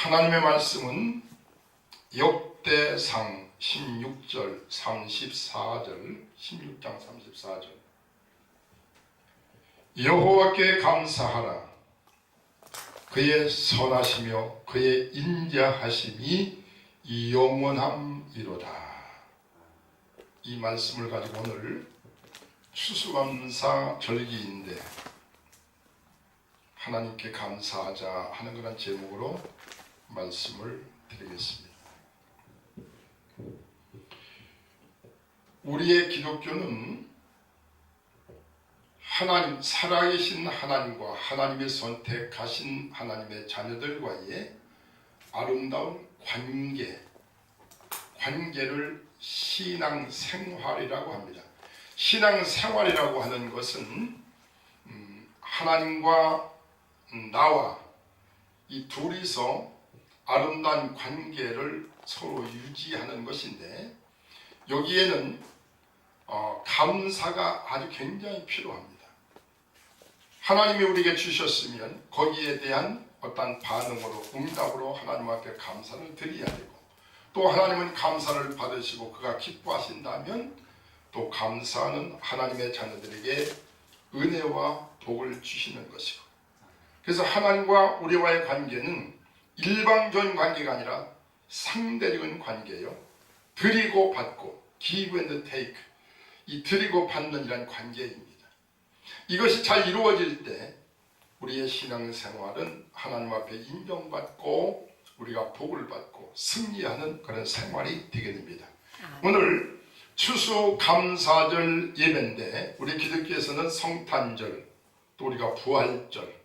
하나님의 말씀은 역대상 16절 34절 16장 34절 여호와께 감사하라. 그의 선하시며 그의 인자하심이 영원함이로다. 이 말씀을 가지고 오늘 추수감사 절기인데 하나님께 감사하자 하는 그런 제목으로 말씀을 드리겠습니다. 우리의 기독교는 하나님, 살아계신 하나님과 하나님의 선택하신 하나님의 자녀들과의 아름다운 관계를 신앙생활이라고 합니다. 신앙생활이라고 하는 것은 하나님과 나와 이 둘이서 아름다운 관계를 서로 유지하는 것인데, 여기에는 감사가 아주 굉장히 필요합니다. 하나님이 우리에게 주셨으면 거기에 대한 어떤 반응으로, 응답으로 하나님 앞에 감사를 드려야 되고, 또 하나님은 감사를 받으시고 그가 기뻐하신다면 또 감사하는 하나님의 자녀들에게 은혜와 복을 주시는 것이고, 그래서 하나님과 우리와의 관계는 일방적인 관계가 아니라 상대적인 관계예요. 드리고 받고, give and take, 이 드리고 받는 이란 관계입니다. 이것이 잘 이루어질 때 우리의 신앙생활은 하나님 앞에 인정받고 우리가 복을 받고 승리하는 그런 생활이 되게 됩니다. 오늘 추수감사절 예배인데, 우리 기독교에서는 성탄절, 또 우리가 부활절,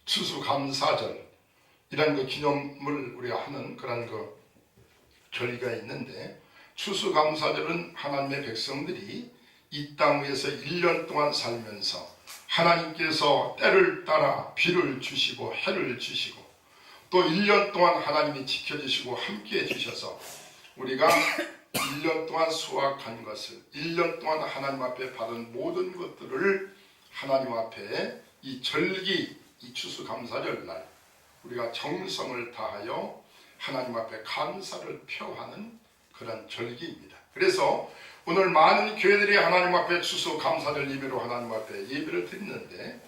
추수감사절 이런 그 기념을 우리가 하는 그런 그 절기가 있는데, 추수감사절은 하나님의 백성들이 이 땅 위에서 1년 동안 살면서 하나님께서 때를 따라 비를 주시고 해를 주시고, 또 1년 동안 하나님이 지켜주시고 함께해 주셔서 우리가 1년 동안 수확한 것을, 1년 동안 하나님 앞에 받은 모든 것들을 하나님 앞에 이 절기, 이 추수감사절 날 우리가 정성을 다하여 하나님 앞에 감사를 표하는 그런 절기입니다. 그래서 오늘 많은 교회들이 하나님 앞에 추수감사절 예배로 하나님 앞에 예배를 드리는데,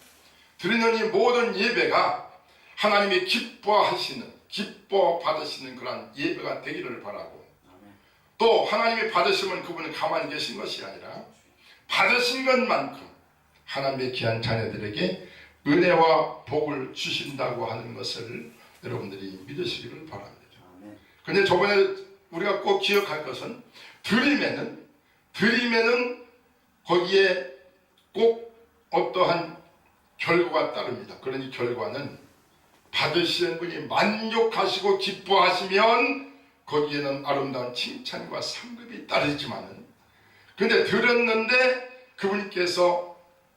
드리는 이 모든 예배가 하나님이 기뻐하시는, 기뻐 받으시는 그런 예배가 되기를 바라고, 또 하나님이 받으시면 그분은 가만히 계신 것이 아니라 받으신 것만큼 하나님의 귀한 자녀들에게 은혜와 복을 주신다고 하는 것을 여러분들이 믿으시기를 바랍니다. 근데 저번에 우리가 꼭 기억할 것은, 드림에는 거기에 꼭 어떠한 결과가 따릅니다. 그러니 결과는 받으시는 분이 만족하시고 기뻐하시면 거기에는 아름다운 칭찬과 상급이 따르지만은, 근데 들었는데 그분께서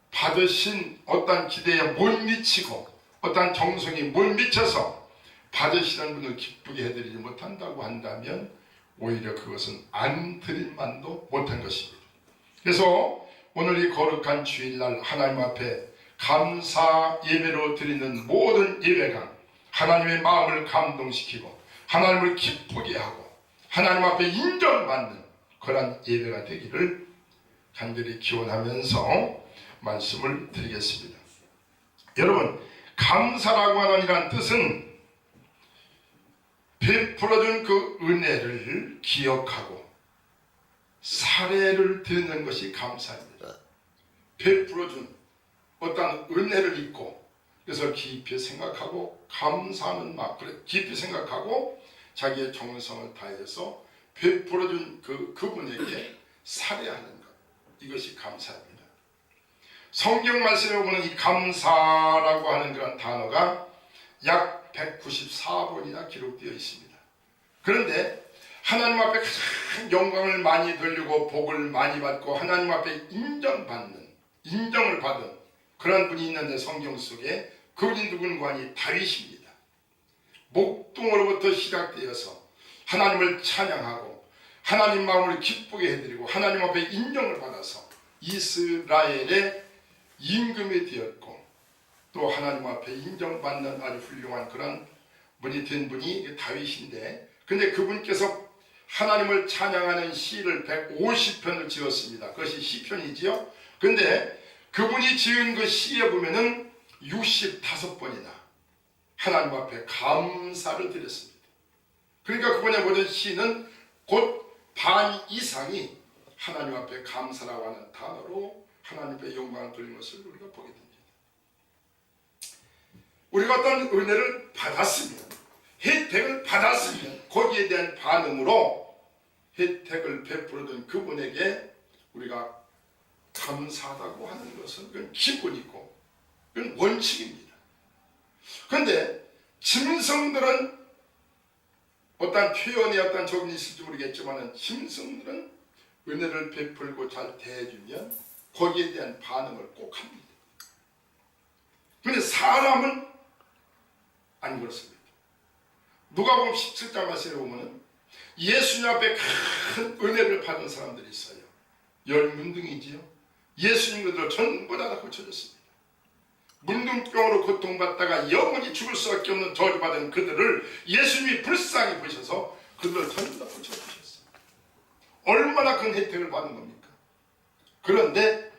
받으신 어떤 기대에 못 미치고 어떤 정성이 못 미쳐서 받으시는 분을 기쁘게 해드리지 못한다고 한다면 오히려 그것은 안 드림만도 못한 것입니다. 그래서 오늘 이 거룩한 주일날 하나님 앞에 감사 예배로 드리는 모든 예배가 하나님의 마음을 감동시키고 하나님을 기쁘게 하고 하나님 앞에 인정받는 그런 예배가 되기를 간절히 기원하면서 말씀을 드리겠습니다. 여러분, 감사라고 하는 이란 뜻은 베풀어준 그 은혜를 기억하고 사례를 드리는 것이 감사입니다. 베풀어준 어떤 은혜를 잊고, 그래서 깊이 생각하고 감사하는 마음, 깊이 생각하고 자기의 정성을 다해서 베풀어준 그분에게 사례하는 것, 이것이 감사입니다. 성경 말씀에 보면 이 감사라고 하는 그런 단어가 약 194번이나 기록되어 있습니다. 그런데 하나님 앞에 가장 영광을 많이 돌리고 복을 많이 받고 하나님 앞에 인정을 받은 그런 분이 있는데, 성경 속에 그분이 누군가 하니 다윗입니다. 목동으로부터 시작되어서 하나님을 찬양하고 하나님 마음을 기쁘게 해드리고 하나님 앞에 인정을 받아서 이스라엘의 임금이 되었고, 또 하나님 앞에 인정받는 아주 훌륭한 그런 분이 된 분이 다윗인데, 근데 그분께서 하나님을 찬양하는 시를 150편을 지었습니다. 그것이 시편이지요. 근데 그분이 지은 그 시에 보면은 65번이나 하나님 앞에 감사를 드렸습니다. 그러니까 그분의 모든 시는 곧 반 이상이 하나님 앞에 감사라고 하는 단어로 하나님 앞에 영광을 돌리는 것을 우리가 보게 됩니다. 우리가 어떤 은혜를 받았으면, 혜택을 받았으면 거기에 대한 반응으로 혜택을 베풀어준 그분에게 우리가 감사하다고 하는 것은 그건 기본이고 그건 원칙입니다. 그런데 짐승들은 어떤 표현에 어떤 적이 있을지 모르겠지만 짐승들은 은혜를 베풀고 잘 대해주면 거기에 대한 반응을 꼭 합니다. 그런데 사람은 안 그렇습니다. 누가복음 17장 말씀에 보면 예수님 앞에 큰 은혜를 받은 사람들이 있어요. 열문둥이지요. 예수님 그들 전부 다 고쳐졌습니다. 문둥병으로 고통받다가 영원히 죽을 수밖에 없는 저주받은 그들을 예수님이 불쌍히 보셔서 그들을 전부 다 고쳐주셨어요. 얼마나 큰 혜택을 받은 겁니까? 그런데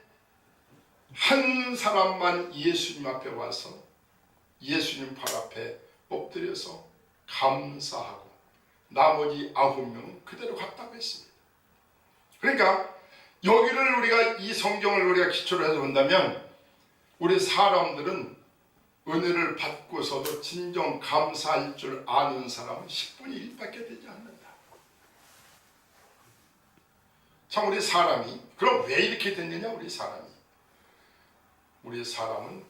한 사람만 예수님 앞에 와서 예수님 발 앞에 엎드려서 감사하고 나머지 9명은 그대로 갔다고 했습니다. 그러니까 여기를 우리가 이 성경을 우리가 기초로 해서 본다면 우리 사람들은 은혜를 받고서도 진정 감사할 줄 아는 사람은 10분의 1밖에 되지 않는다. 참 우리 사람이 그럼 왜 이렇게 됐느냐? 우리 사람은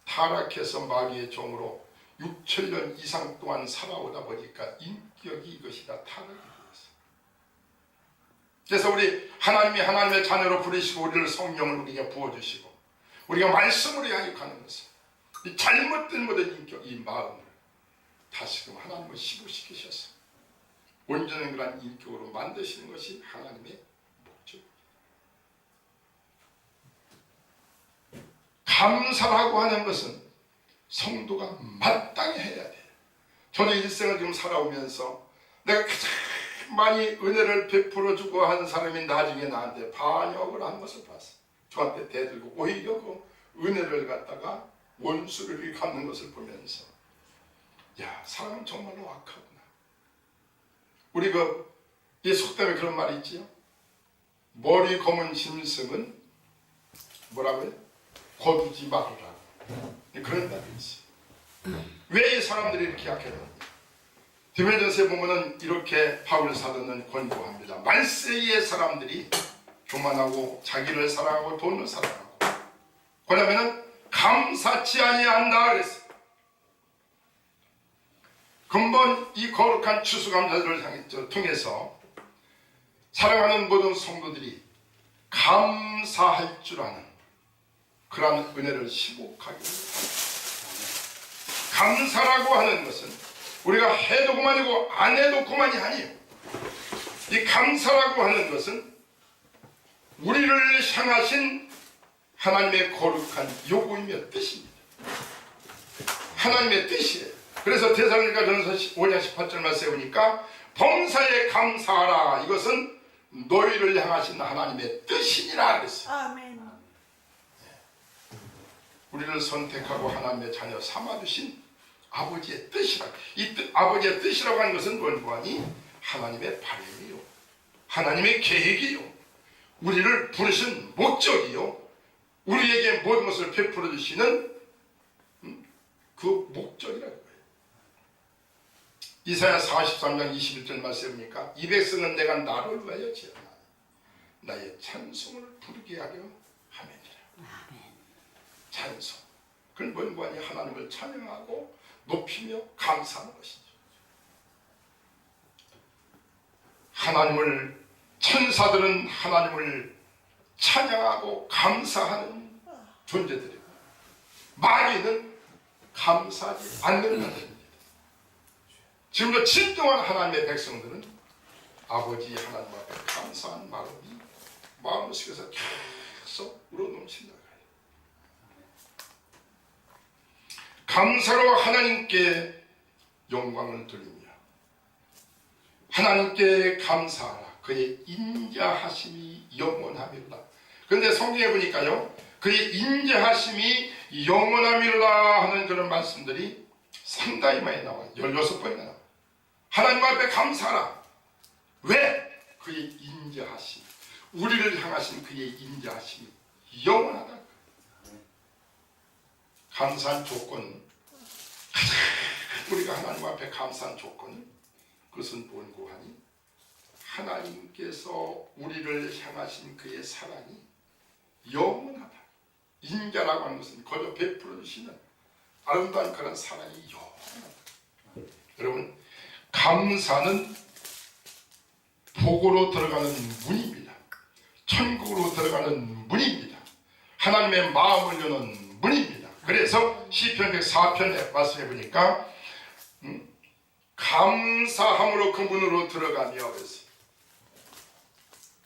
타락해서 마귀의 종으로 6천년 이상 동안 살아오다 보니까 인격이 이것이 다 타락이 되었어요. 그래서 우리 하나님이 하나님의 자녀로 부르시고 우리를 성령을 우리에게 부어주시고 우리가 말씀으로 양육하는 것은 이 잘못된 모든 인격, 이 마음을 다시금 하나님을 시부시키셔서 온전한 그런 인격으로 만드시는 것이 하나님의 목적입니다. 감사라고 하는 것은 성도가 마땅히 해야 돼요. 저는 일생을 지금 살아오면서 내가 가장 많이 은혜를 베풀어주고 한 사람이 나중에 나한테 반역을 한 것을 봤어요. 저한테 대들고 오히려 그 은혜를 갖다가 원수를 갚는 것을 보면서 야, 사람은 정말로 악하구나. 우리 이 속담에 그런 말이 있지요. 머리 검은 짐승은 뭐라고요? 거두지 말아라. 그런 말이 있어요. 왜 이 사람들이 이렇게 약해졌냐? 디모데전서에 보면은 이렇게 바울 사도는 권고합니다. 말세의 사람들이 교만하고 자기를 사랑하고 돈을 사랑하고 그러면은 감사치 아니한다 그랬어요. 근본 이 거룩한 추수감사절을 통해서 사랑하는 모든 성도들이 감사할 줄 아는 그러한 은혜를 시복하기 바랍니다. 감사라고 하는 것은 우리가 해도 그만이고 안 해도 그만이 아니에요. 이 감사라고 하는 것은 우리를 향하신 하나님의 거룩한 요구이며 뜻입니다. 하나님의 뜻이에요. 그래서 데살로니가전서 5장 18절 말씀에 보니까 범사에 감사하라. 이것은 너희를 향하신 하나님의 뜻이니라 그랬어요. 아멘. 우리를 선택하고 하나님의 자녀 삼아주신 아버지의 뜻이라. 아버지의 뜻이라고 하는 것은 뭐니? 하나님의 바람이요, 하나님의 계획이요, 우리를 부르신 목적이요, 우리에게 모든 것을 베풀어 주시는 그 목적이라고 해요. 이사야 43장 21절 말씀에 보니까 이 백성은 내가 나를 위하여 지었나니 나의 찬송을 부르게 하려 함이니라. 찬송. 그건 뭐니? 하나님을 찬양하고 높이며 감사하는 것이죠. 하나님을, 천사들은 하나님을 찬양하고 감사하는 존재들이고 마귀는 감사하지 않는 자들입니다. 지금도 진정한 하나님의 백성들은 아버지 하나님 앞에 감사한 마음속에서 계속 우러넘친다. 감사로 하나님께 영광을 돌리며 하나님께 감사하라. 그의 인자하심이 영원하미로다. 그런데 성경에 보니까요, 그의 인자하심이 영원하미로다 하는 그런 말씀들이 상당히 많이 나와요. 16번이나 나와요. 하나님 앞에 감사하라. 왜? 그의 인자하심, 우리를 향하신 그의 인자하심이 영원하다. 감사한 조건, 우리가 하나님 앞에 감사한 조건은 그것은 뭔고 하니, 하나님께서 우리를 향하신 그의 사랑이 영원하다. 인자라고 하는 것은 거저 베풀어 주시는 아름다운 그런 사랑이 영원하다. 여러분, 감사는 복으로 들어가는 문입니다. 천국으로 들어가는 문입니다. 하나님의 마음을 여는 문입니다. 그래서 시편 104편에 말씀해 보니까 감사함으로 그 문으로 들어가며, 그래서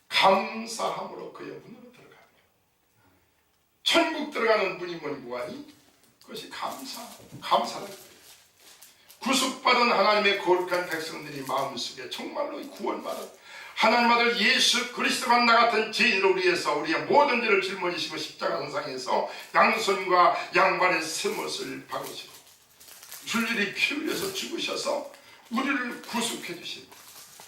감사함으로 그의 문으로 들어가며, 천국 들어가는 문이 뭔고 하니 그것이 감사다. 구속받은 하나님의 거룩한 백성들이 마음속에 정말로 구원받은 하나님 아들 예수 그리스도가 나 같은 죄인으로 위해서 우리의 모든 죄를 짊어지시고 십자가 선상에서 양손과 양발의 새못을 박으시고 줄줄이 피 흘려서 죽으셔서 우리를 구속해 주신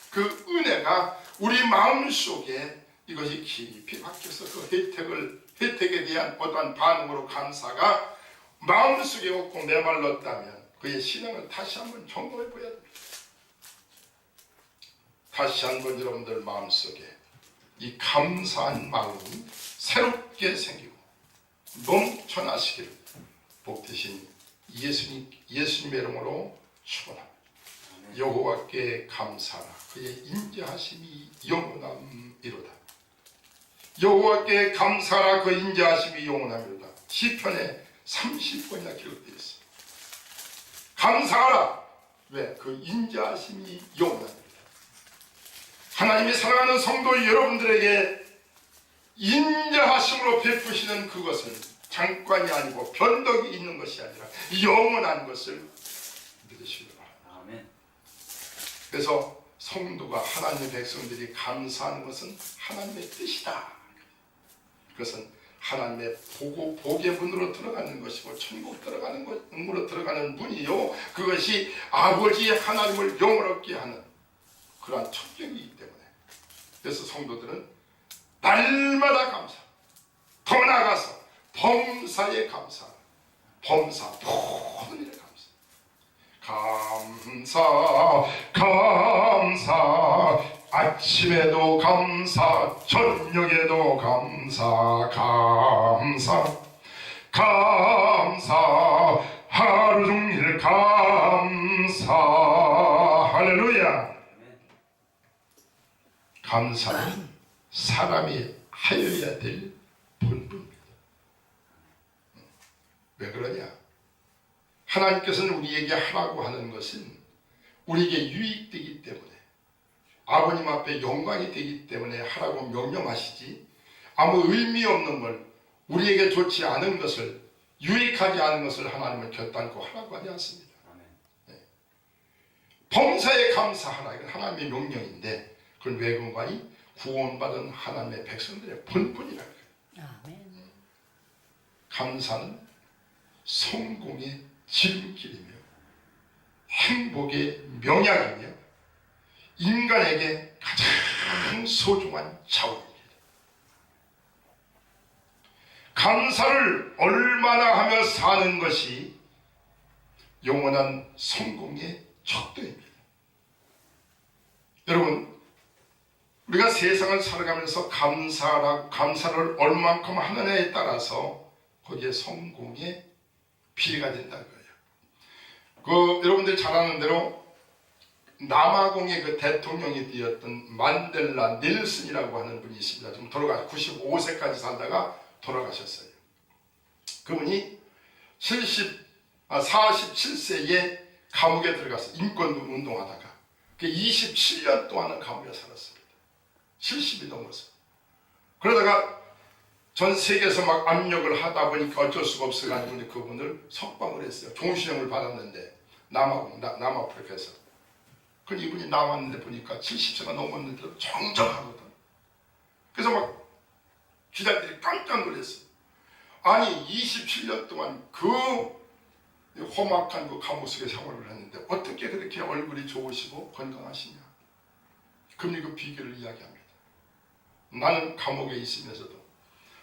그 은혜가 우리 마음속에 이것이 깊이 박혀서 그 혜택에 대한 어떠한 반응으로 감사가 마음속에 없고 메말랐다면 그의 신앙을 다시 한번 점검해 보아야 됩니다. 다시 한번 여러분들 마음속에 이 감사한 마음이 새롭게 생기고 넘쳐나시기를 복되신 예수님의 이름으로 축원합니다. 여호와께 감사하라. 그의 인자하심이 영원함이로다. 여호와께 감사하라. 그 인자하심이 영원함이로다. 시편에 30번이나 기록되어 있어요. 감사하라. 왜? 그 인자하심이 영원합니다. 하나님이 사랑하는 성도 여러분들에게 인자하심으로 베푸시는 그것은 잠깐이 아니고 변덕이 있는 것이 아니라 영원한 것을 믿으시기 바랍니다. 아멘. 그래서 성도가, 하나님의 백성들이 감사하는 것은 하나님의 뜻이다. 그것은 하나님의 복의 문으로 들어가는 것이고 천국 들어가는 문으로 들어가는 문이요, 그것이 아버지 하나님을 영원롭게 하는 그러한 첫경이기 때문에, 그래서 성도들은 날마다 감사, 더 나아가서 범사에 감사, 범사 모든 일에 감사, 아침에도 감사, 저녁에도 감사, 하루 종일 감사. 할렐루야. 감사는 사람이 하여야 될 본분입니다. 왜 그러냐? 하나님께서는 우리에게 하라고 하는 것은 우리에게 유익되기 때문에, 아버님 앞에 영광이 되기 때문에 하라고 명령하시지, 아무 의미 없는 걸, 우리에게 좋지 않은 것을, 유익하지 않은 것을 하나님은 결단코 하라고 하지 않습니다. 네. 범사에 감사하라. 이건 하나님의 명령인데, 그건 왜 그런가니? 구원받은 하나님의 백성들의 본분이라고 해요. 감사는 성공의 지름길이며 행복의 명약이며 인간에게 가장 소중한 자원입니다. 감사를 얼마나 하며 사는 것이 영원한 성공의 척도입니다. 여러분, 우리가 세상을 살아가면서 감사를 얼만큼 하느냐에 따라서 거기에 성공의 비례가 된다는 거예요. 여러분들 잘 아는 대로 남아공의 그 대통령이 되었던 만델라 넬슨이라고 하는 분이 있습니다. 지금 95세까지 살다가 돌아가셨어요. 그분이 47세에 감옥에 들어가서 인권 운동하다가 27년 동안은 감옥에 살았습니다. 70이 넘어서. 그러다가 전 세계에서 막 압력을 하다 보니까 어쩔 수가 없어가지고 그분을 석방을 했어요. 종신형을 받았는데 남아프리카에서. 그 이분이 나왔는데 보니까 70세가 넘었는데도 정정하거든. 그래서 막 기자들이 깜짝 놀랐어요. 아니 27년 동안 그 험악한 그 감옥 속에 생활을 했는데 어떻게 그렇게 얼굴이 좋으시고 건강하시냐. 그분이 그 비결을 이야기합니다. 나는 감옥에 있으면서도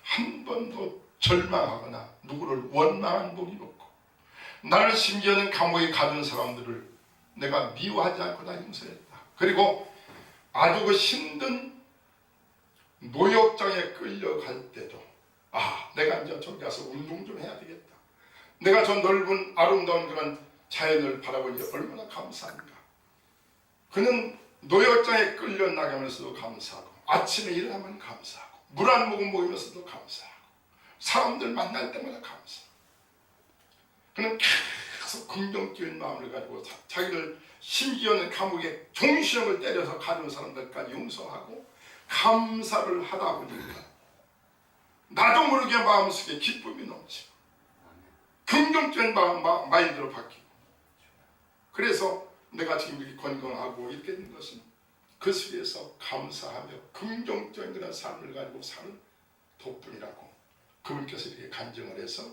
한 번도 절망하거나 누구를 원망한 적이 없고, 나를 심지어는 감옥에 가둔 사람들을 내가 미워하지 않고 다 용서했다. 그리고 아주 그 힘든 노역장에 끌려갈 때도 내가 이제 저기 가서 운동 좀 해야 되겠다. 내가 저 넓은 아름다운 그런 자연을 바라보니 얼마나 감사한가. 그는 노역장에 끌려나가면서도 감사하고, 아침에 일어나면 감사하고, 물 한 모금 먹으면서도 감사하고, 사람들 만날 때마다 감사하고, 그는 계속 긍정적인 마음을 가지고 자기를 심지어는 감옥에 종시형을 때려서 가둔 사람들까지 용서하고 감사를 하다 보니까 나도 모르게 마음속에 기쁨이 넘치고 긍정적인 마인드로 바뀌고, 그래서 내가 지금 이렇게 건강하고 이렇게 된 것은 그 속에서 감사하며 긍정적인 그런 삶을 가지고 사는 덕분이라고 그분께서 이렇게 간증을 해서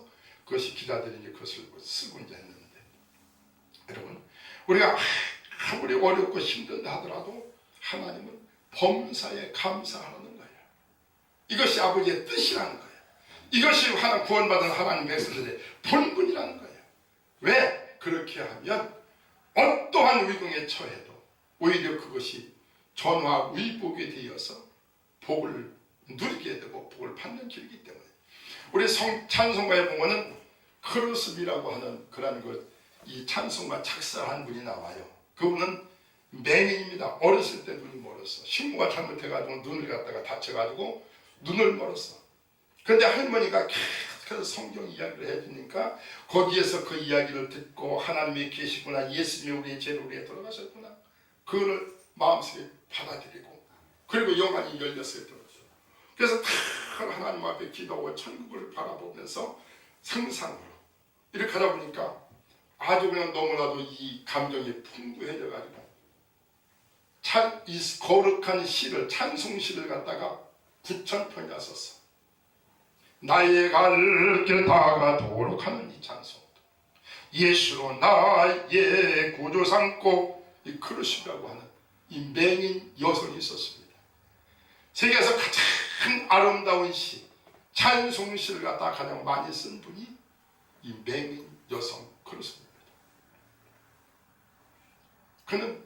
그것이 기자들이 이제 그것을 쓰고 이제 했는데, 여러분 우리가 아무리 어렵고 힘든다 하더라도 하나님은 범사에 감사하는 거예요. 이것이 아버지의 뜻이라는 거예요. 이것이 하나 구원받은 하나님 백성들의 본분이라는 거예요. 왜? 그렇게 하면 어떠한 위경에 처해도 오히려 그것이 전화위복이 되어서 복을 누리게 되고 복을 받는 길이기 때문에, 우리 찬송가에 보면은 크루스비라고 하는 그런 이 찬송가 작사한 분이 나와요. 그분은 맹인입니다. 어렸을 때 눈이 멀었어. 식모가 잘못해가지고 눈을 갖다가 다쳐가지고 눈을 멀었어. 그런데 할머니가 계속해서 성경 이야기를 해주니까 거기에서 그 이야기를 듣고 하나님이 계시구나, 예수님이 우리의 죄를 위해 돌아가셨구나, 그거를 마음속에 받아들이고, 그리고 영안이 열렸어요. 그래서 다 하나님 앞에 기도하고 천국을 바라보면서 상상으로 이렇게 하다 보니까 아주 그냥 너무나도 이 감정이 풍부해져가지고 이 거룩한 시를, 찬송시를 갖다가 9,000편이나 썼어. 나의 갈 길 다가도록 하는 이 찬송, 예수로 나의 구주 삼고, 이 크루시라고 하는 이 맹인 여성이 있었습니다. 세계에서 가장 아름다운 시, 찬송시를 갖다가 가장 많이 쓴 분이 이 맹인 여성 크루스입니다. 그는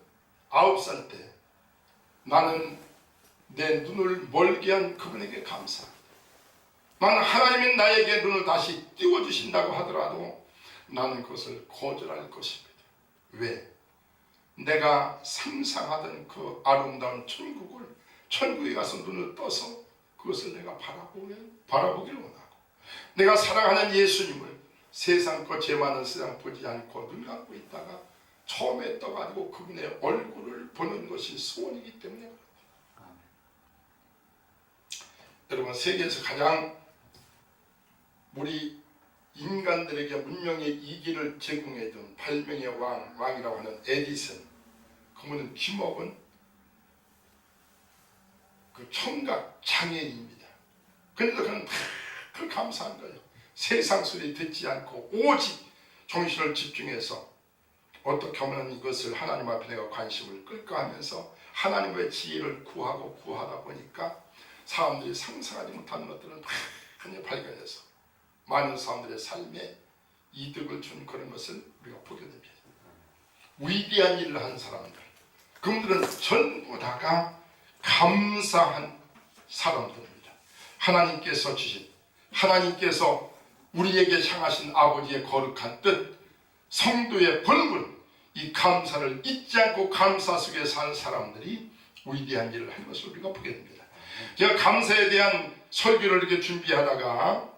9살 때 나는 내 눈을 멀게 한 그분에게 감사합니다. 나는 하나님이 나에게 눈을 다시 띄워주신다고 하더라도 나는 그것을 거절할 것입니다. 왜? 내가 상상하던 그 아름다운 천국에 가서 눈을 떠서 그것을 내가 바라보기를 원하고, 내가 사랑하는 예수님을 세상 것 죄 많은 세상 보지 않고 눈 감고 있다가 처음에 떠가지고 그분의 얼굴을 보는 것이 소원이기 때문에 그렇다. 여러분, 세계에서 가장 우리 인간들에게 문명의 이기를 제공해준 발명의 왕이라고 하는 에디슨, 그분은 귀먹은 그 청각 장애인입니다. 그런데 그는 늘 감사한 거예요. 세상 소리 듣지 않고 오직 정신을 집중해서 어떻게 하면 이것을 하나님 앞에 내가 관심을 끌까 하면서 하나님의 지혜를 구하다 보니까 사람들이 상상하지 못하는 것들은 많이 발견해서 많은 사람들의 삶에 이득을 준 그런 것을 우리가 보게 됩니다. 위대한 일을 한 사람들, 그분들은 전부 다가 감사한 사람들입니다. 하나님께서 주신, 하나님께서 우리에게 향하신 아버지의 거룩한 뜻, 성도의 본분, 이 감사를 잊지 않고 감사 속에 사는 사람들이 위대한 일을 한 것을 우리가 보게 됩니다. 제가 감사에 대한 설교를 이렇게 준비하다가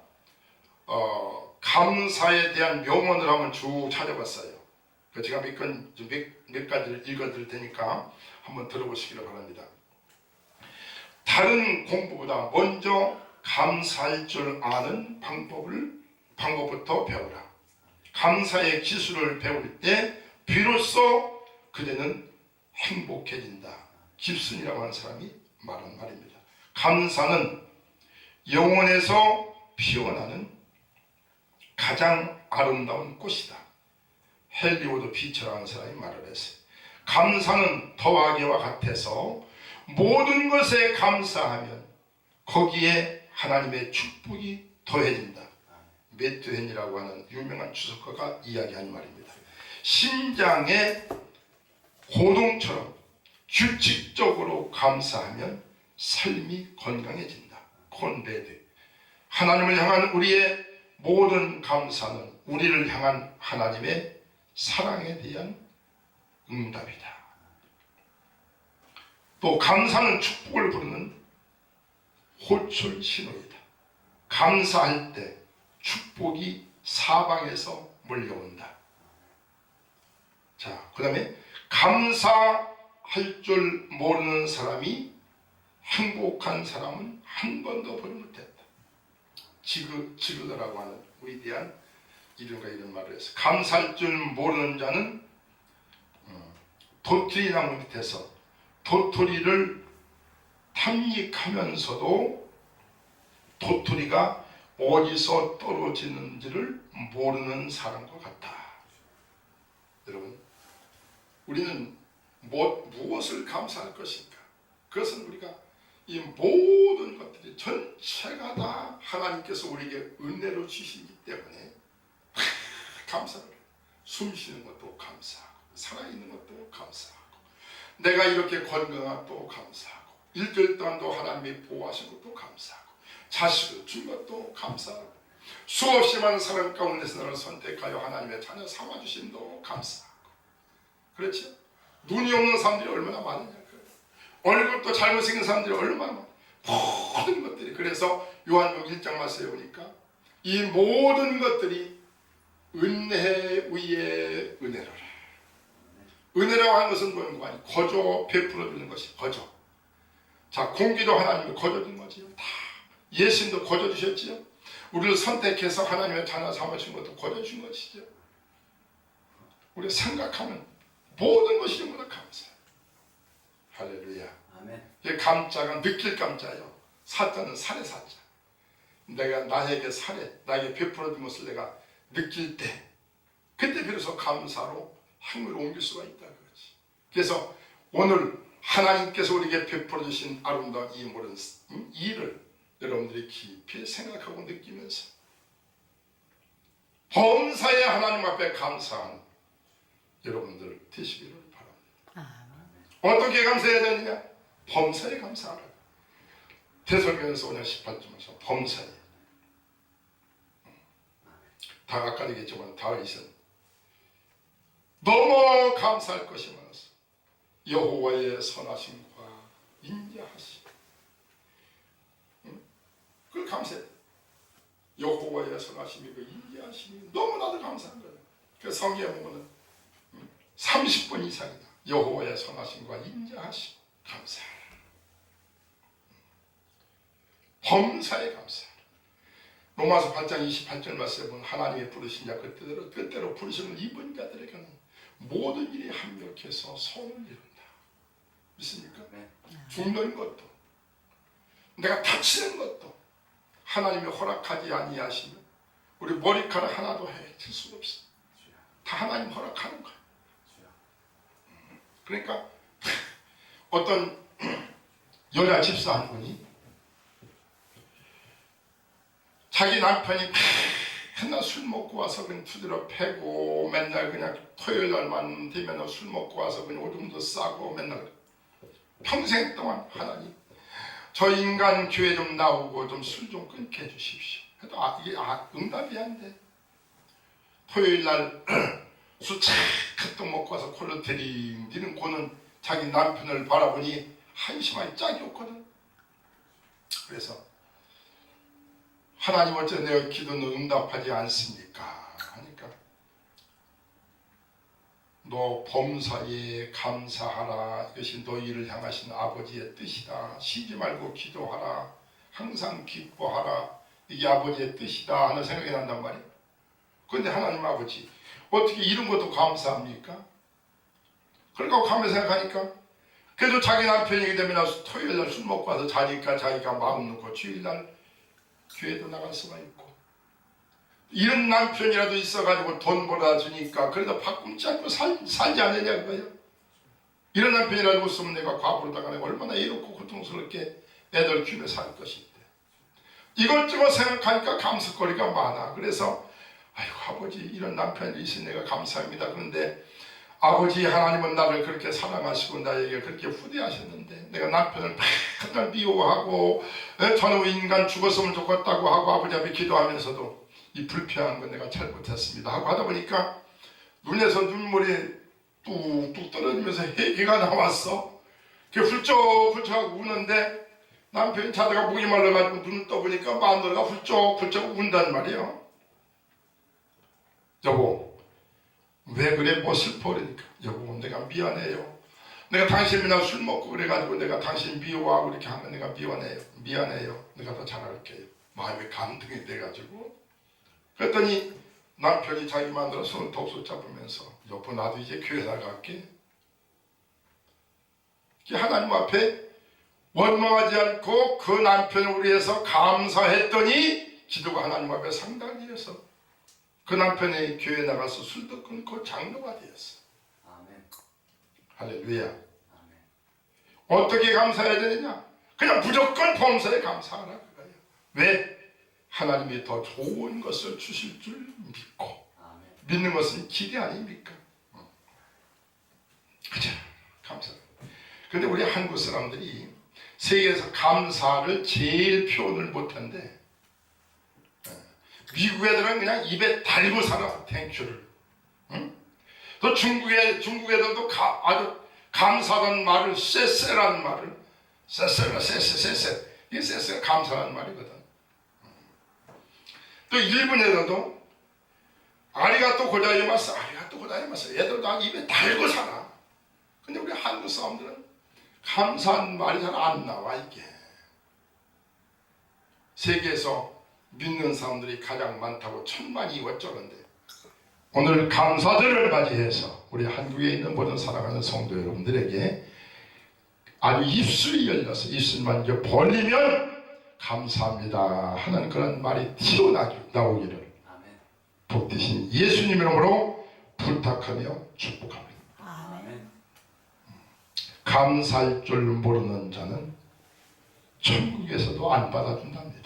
감사에 대한 명언을 한번 쭉 찾아봤어요. 제가 몇 가지를 읽어드릴 테니까 한번 들어보시기를 바랍니다. 다른 공부보다 먼저 감사할 줄 아는 방법부터 배우라. 감사의 기술을 배울 때 비로소 그대는 행복해진다. 깁슨이라고 하는 사람이 말한 말입니다. 감사는 영혼에서 피어나는 가장 아름다운 꽃이다. 헨리 피처라는 사람이 말을 했어요. 감사는 더하기와 같아서 모든 것에 감사하면 거기에 하나님의 축복이 더해진다. 매튜 헨리라고 하는 유명한 주석가가 이야기한 말입니다. 심장의 호동처럼 규칙적으로 감사하면 삶이 건강해진다. 콘베드. 하나님을 향한 우리의 모든 감사는 우리를 향한 하나님의 사랑에 대한 응답이다. 또 감사는 축복을 부르는 호출 신호이다. 감사할 때 축복이 사방에서 몰려온다. 자, 그 다음에 감사할 줄 모르는 사람이 행복한 사람은 한 번도 보지 못했다. 지그더라고 하는 위대한 이름과 이런 말을 해서 감사할 줄 모르는 자는 도토리 나무 밑에서 도토리를 탐닉하면서도 도토리가 어디서 떨어지는지를 모르는 사람과 같다. 여러분, 우리는 무엇을 감사할 것인가? 그것은 우리가 이 모든 것들이 전체가 다 하나님께서 우리에게 은혜로 주시기 때문에 감사를 해요. 숨 쉬는 것도 감사하고 살아있는 것도 감사하고 내가 이렇게 건강한 것도 감사하고 일주일 동안도 하나님이 보호하신 것도 감사하고 자식을 준 것도 감사하고 수없이 많은 사람 가운데서 나를 선택하여 하나님의 자녀 삼아주심도 감사하고 그렇죠? 눈이 없는 사람들이 얼마나 많으냐. 얼굴도 잘못생긴 사람들이 얼마나 많아. 모든 것들이. 그래서 요한복음 1장 말씀에 보니까 이 모든 것들이 은혜 위에 은혜로라. 은혜라고 하는 것은 뭔가 아니 거저 베풀어 주는 것이 거저. 자, 공기도 하나님이 거저 준 거지요. 다 예수님도 거저 주셨지요. 우리를 선택해서 하나님의 자녀 삼으신 것도 거저 준 것이죠. 우리가 생각하는 모든 것이 전부 다 감사해요. 할렐루야. 아멘. 이 감자가 느낄 감자요. 사자는 살의 사자. 내가 나에게 나에게 베풀어 준 것을 내가 느낄 때 그때 비로소 감사로 행위를 옮길 수가 있다 그렇지. 그래서 오늘 하나님께서 우리에게 베풀어 주신 아름다운 이 모든 일을 여러분들이 깊이 생각하고 느끼면서 범사에 하나님 앞에 감사하는 여러분들 되시기를 바랍니다. 어떻게 감사해야 되느냐? 범사에 감사하라. 대설교에서 5장 18절에서 범사에. 다 아까 얘기했지만 다윗은 너무 감사할 것이 많아서 여호와의 선하심과 인자하심. 그걸 감사해. 여호와의 선하심이 그 인자하심이 너무나도 감사한 거예요. 그 성경에 보면은 30번 이상이다. 여호와의 선하심과 인자하심 감사하라. 범사에 감사하라. 로마서 8장 28절 말씀에 보면 하나님의 부르신 자 그때로 부르시는 이번 자들에게는 모든 일이 합력해서 선을 이룬다. 믿습니까? 네. 죽는 것도 내가 다치는 것도 하나님이 허락하지 아니하시면 우리 머리카락 하나도 해칠 수가 없어. 다 하나님 허락하는 거야. 그러니까 어떤 여자 집사 한 분이 자기 남편이 맨날 술 먹고 와서 그냥 두드려 패고 맨날 그냥 토요일 날만 되면 술 먹고 와서 그냥 오줌도 싸고 맨날 평생 동안 하나님 저 인간 교회 좀 나오고 좀 술 좀 끊게 해주십시오. 해도 이게 응답이 안 돼. 토요일 날 술 착 먹고 와서 콜로 데링디는 고는 자기 남편을 바라보니 한심하게 짝이 없거든. 그래서 하나님 어째 내 기도는 응답하지 않습니까? 하니까 너 범사에 감사하라. 이것이 너희를 향하신 아버지의 뜻이다. 쉬지 말고 기도하라. 항상 기뻐하라. 이게 아버지의 뜻이다 하는 생각이 난단 말이에요. 그런데 하나님 아버지 어떻게 이런 것도 감사합니까? 그러니까 가만히 생각하니까 그래도 자기 남편이기 때문에 토요일날 술 먹고 와서 자니까 자기가 마음 놓고 주일날 교회도 나갈 수가 있고, 이런 남편이라도 있어가지고 돈 벌어주니까 그래도 바꿈지 않고 살지 않느냐 그거예요. 이런 남편이라도 없으면 내가 과부로 당하는 얼마나 이롭고 고통스럽게 애들 키우며 살 것인데, 이것저것 생각하니까 감사거리가 많아. 그래서 아이고 아버지 이런 남편이 있으니 내가 감사합니다. 그런데 아버지 하나님은 나를 그렇게 사랑하시고 나에게 그렇게 후대하셨는데 내가 남편을 맨날 미워하고 저놈의 인간 죽었으면 좋겠다고 하고 아버지 앞에 기도하면서도 이 불평한 건 내가 잘못했습니다 하고 하다 보니까 눈에서 눈물이 뚝뚝 떨어지면서 해기가 나왔어. 훌쩍훌쩍 우는데 남편이 자다가 목이 말라가지고 눈을 떠보니까 마누라가 훌쩍훌쩍 운단 말이에요. 여보 왜 그래 뭐 슬퍼 그러니까 여보 내가 미안해요. 내가 당신이랑 술 먹고 그래가지고 내가 당신 미워하고 이렇게 하면 내가 미안해요. 내가 더 잘할게요. 마음이 감동이 돼가지고 그랬더니 남편이 자기 마누라 손을 덥석 잡으면서 여보 나도 이제 교회 나갈게. 하나님 앞에 원망하지 않고 그 남편을 위해서 감사했더니 기도가 하나님 앞에 상달되어서 그 남편이 교회 나가서 술도 끊고 장로가 되었어. 아멘. 할렐루야. 아멘. 어떻게 감사해야 되느냐? 그냥 무조건 범사에 감사하라 그거예요. 왜? 하나님이 더 좋은 것을 주실 줄 믿고. 아멘. 믿는 것은 기대 아닙니까? 그죠? 감사. 근데 우리 한국 사람들이 세계에서 감사를 제일 표현을 못한대. 미국 애들은 그냥 입에 달고 살아, 땡큐를. 응? 또 중국 애들도 아주 감사하다는 말을, 쎄쎄라는 말을, 쎄쎄. 이게 쎄쎄가 감사라는 말이거든. 또 일본 애들도 아리가또 고자이마스. 애들도 다 입에 달고 살아. 근데 우리 한국 사람들은 감사한 말이 잘 안 나와, 이게. 세계에서 믿는 사람들이 가장 많다고 천만이 어쩌는데 오늘 감사절을 맞이해서 우리 한국에 있는 모든 사랑하는 성도 여러분들에게 아주 입술이 열려서 입술만 이제 벌리면 감사합니다 하는 그런 말이 튀어나오기를 복 되신 예수님 이름으로 부탁하며 축복합니다. 아멘. 감사할 줄 모르는 자는 천국에서도 안 받아준답니다.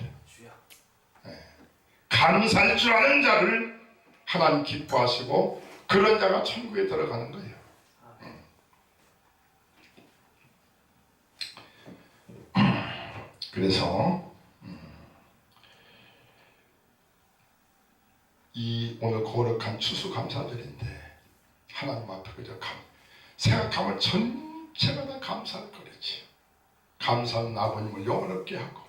감사할 줄 아는 자를 하나님 기뻐하시고 그런 자가 천국에 들어가는 거예요. 그래서 이 오늘 거룩한 추수감사절인데 하나님 앞에 그저 생각하면 전체가 다 감사할 거랬지. 감사는 아버님을 영원롭게 하고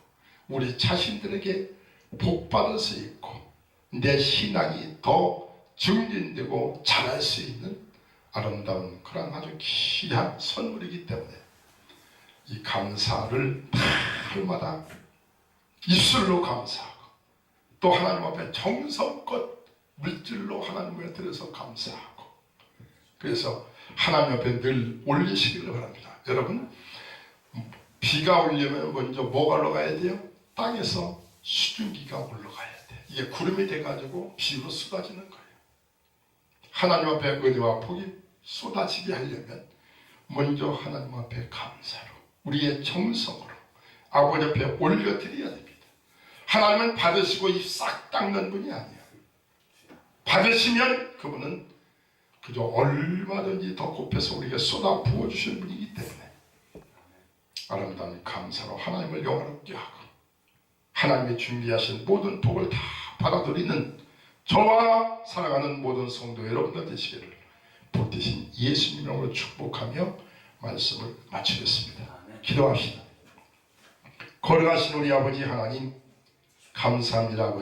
우리 자신들에게 복받을 수 있고 내 신앙이 더 증진되고 자랄 수 있는 아름다운 그런 아주 귀한 선물이기 때문에 이 감사를 날마다 입술로 감사하고 또 하나님 앞에 정성껏 물질로 하나님을 드려서 감사하고 그래서 하나님 앞에 늘 올리시기를 바랍니다. 여러분 비가 오려면 먼저 뭐가 올라가야 돼요? 땅에서 수증기가 올라가야 돼. 이게 구름이 돼가지고 비로 쏟아지는 거예요. 하나님 앞에 은혜와 복이 쏟아지게 하려면 먼저 하나님 앞에 감사로 우리의 정성으로 아버지 앞에 올려드려야 됩니다. 하나님은 받으시고 입 싹 닦는 분이 아니에요. 받으시면 그분은 그저 얼마든지 더 곱해서 우리에게 쏟아 부어주실 분이기 때문에 아름다운 감사로 하나님을 영원롭게 하고 하나님이 준비하신 모든 복을 다 받아들이는 저와 사랑하는 모든 성도 여러분들 되시기를 복 되신 예수님 이름으로 축복하며 말씀을 마치겠습니다. 기도합시다. 거룩하신 우리 아버지 하나님 감사합니다.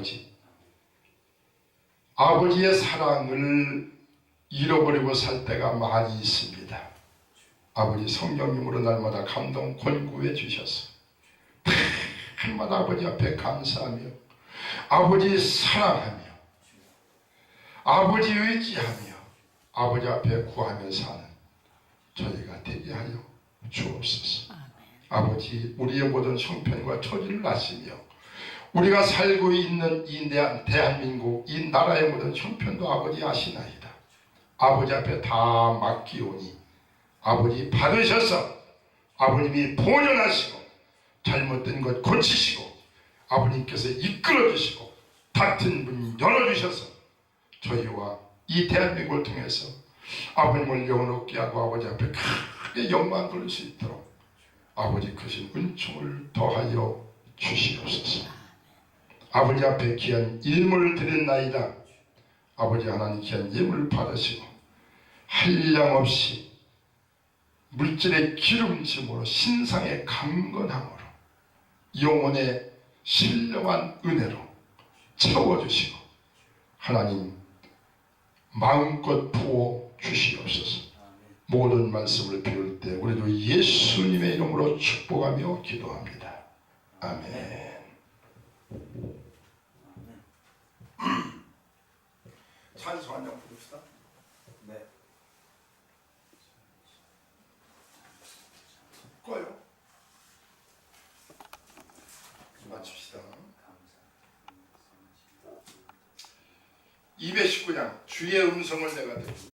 아버지의 사랑을 잃어버리고 살 때가 많이 있습니다. 아버지 성령님으로 날마다 감동 권고해 주셔서 날마다 아버지 앞에 감사하며 아버지 사랑하며 아버지 의지하며 아버지 앞에 구하며 사는 저희가 되게 하여 주옵소서. 아버지, 우리의 모든 형편과 처지를 아시며 우리가 살고 있는 이 대한민국 이 나라의 모든 형편도 아버지 아시나이다. 아버지 앞에 다 맡기오니 아버지 받으셔서 아버님이 보존하시고 잘못된 것 고치시고 아버님께서 이끌어주시고 닫힌 문 열어주셔서 저희와 이 대한민국을 통해서 아버님을 영원롭게 하고 아버지 앞에 크게 영광 돌릴 수 있도록 아버지 크신 은총을 더하여 주시옵소서. 아버지 앞에 귀한 예물을 드렸나이다. 아버지 하나님 귀한 예물을 받으시고 한량없이 물질의 기름짐으로 신상의 강건함으로 영혼의 신령한 은혜로 채워주시고 하나님 마음껏 부어 주시옵소서. 모든 말씀을 비울 때 우리도 예수님의 이름으로 축복하며 기도합니다. 아멘. 찬송 한 장 부릅시다. 네. 꺼요. 맞춥시다. 219장 주의 음성을 내가 듣고